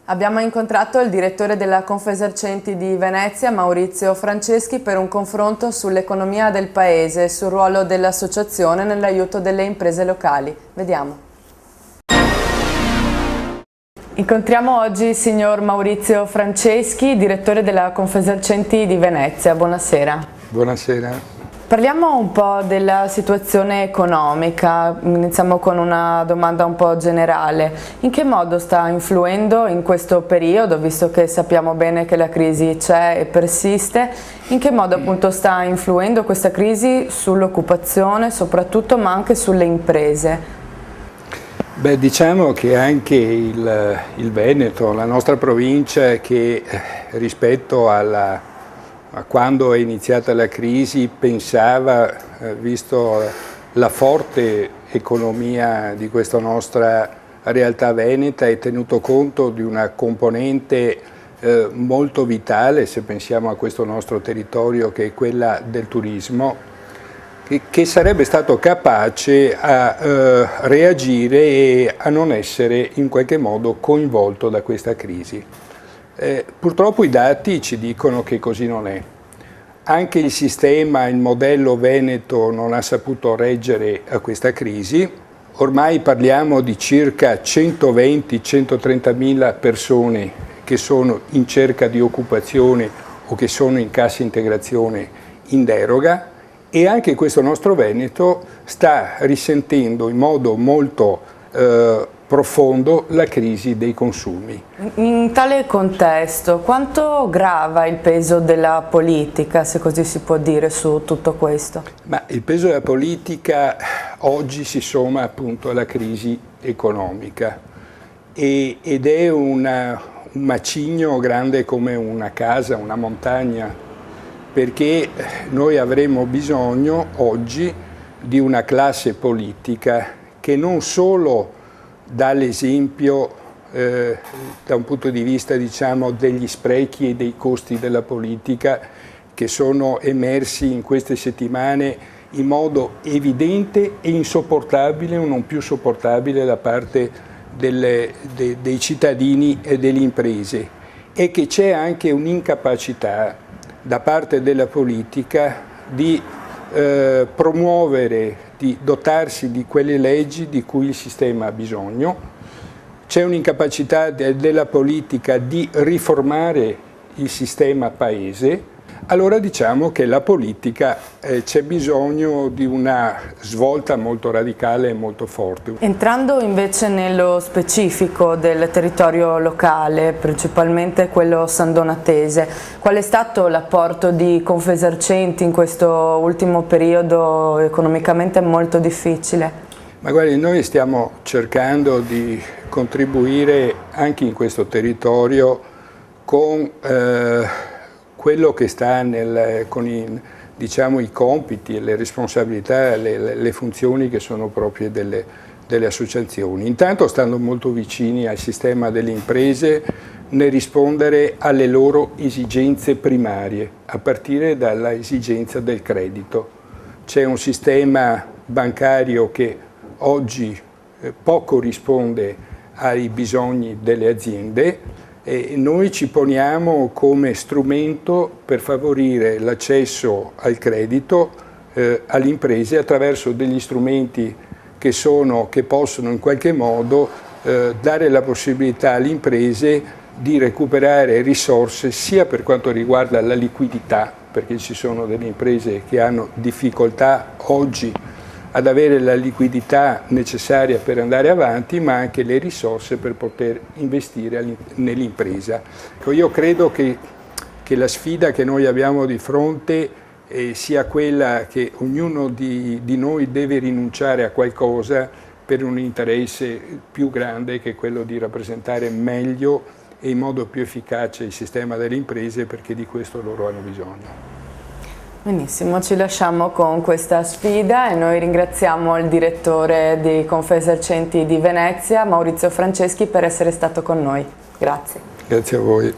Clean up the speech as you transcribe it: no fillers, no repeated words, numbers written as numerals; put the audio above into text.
Abbiamo incontrato il direttore della Confesercenti di Venezia, Maurizio Franceschi, per un confronto sull'economia del paese e sul ruolo dell'associazione nell'aiuto delle imprese locali. Vediamo. Incontriamo oggi il signor Maurizio Franceschi, direttore della Confesercenti di Venezia. Buonasera. Buonasera. Parliamo un po' della situazione economica, iniziamo con una domanda un po' generale. In che modo sta influendo in questo periodo, visto che sappiamo bene che la crisi c'è e persiste, in che modo appunto sta influendo questa crisi sull'occupazione soprattutto, ma anche sulle imprese? Beh, diciamo che anche il Veneto, la nostra provincia, che rispetto a quando è iniziata la crisi pensava, visto la forte economia di questa nostra realtà veneta, e tenuto conto di una componente molto vitale, se pensiamo a questo nostro territorio, che è quella del turismo, che sarebbe stato capace a reagire e a non essere in qualche modo coinvolto da questa crisi. Purtroppo i dati ci dicono che così non è. Anche il sistema, il modello veneto non ha saputo reggere a questa crisi. Ormai parliamo di circa 120-130 mila persone che sono in cerca di occupazione o che sono in cassa integrazione in deroga, e anche questo nostro Veneto sta risentendo in modo molto profondo la crisi dei consumi. In tale contesto, quanto grava il peso della politica, se così si può dire, su tutto questo? Ma il peso della politica oggi si somma appunto alla crisi economica ed è un macigno grande come una casa, una montagna, perché noi avremo bisogno oggi di una classe politica che non solo dà l'esempio da un punto di vista, diciamo, degli sprechi e dei costi della politica che sono emersi in queste settimane in modo evidente e insopportabile o non più sopportabile da parte dei cittadini e delle imprese, e che c'è anche un'incapacità da parte della politica di promuovere, di dotarsi di quelle leggi di cui il sistema ha bisogno. C'è un'incapacità della politica di riformare il sistema paese. Allora diciamo che la politica c'è bisogno di una svolta molto radicale e molto forte. Entrando invece nello specifico del territorio locale, principalmente quello sandonatese, qual è stato l'apporto di Confesercenti in questo ultimo periodo economicamente molto difficile? Ma guardi, noi stiamo cercando di contribuire anche in questo territorio con quello che sta con i compiti e le responsabilità, le funzioni che sono proprie delle associazioni. Intanto stando molto vicini al sistema delle imprese nel rispondere alle loro esigenze primarie, a partire dalla esigenza del credito. C'è un sistema bancario che oggi poco risponde ai bisogni delle aziende, e noi ci poniamo come strumento per favorire l'accesso al credito alle imprese attraverso degli strumenti che possono in qualche modo dare la possibilità alle imprese di recuperare risorse sia per quanto riguarda la liquidità, perché ci sono delle imprese che hanno difficoltà oggi ad avere la liquidità necessaria per andare avanti, ma anche le risorse per poter investire nell'impresa. Io credo che la sfida che noi abbiamo di fronte sia quella che ognuno di noi deve rinunciare a qualcosa per un interesse più grande, che è quello di rappresentare meglio e in modo più efficace il sistema delle imprese, perché di questo loro hanno bisogno. Benissimo, ci lasciamo con questa sfida e noi ringraziamo il direttore di Confesercenti di Venezia, Maurizio Franceschi, per essere stato con noi. Grazie. Grazie a voi.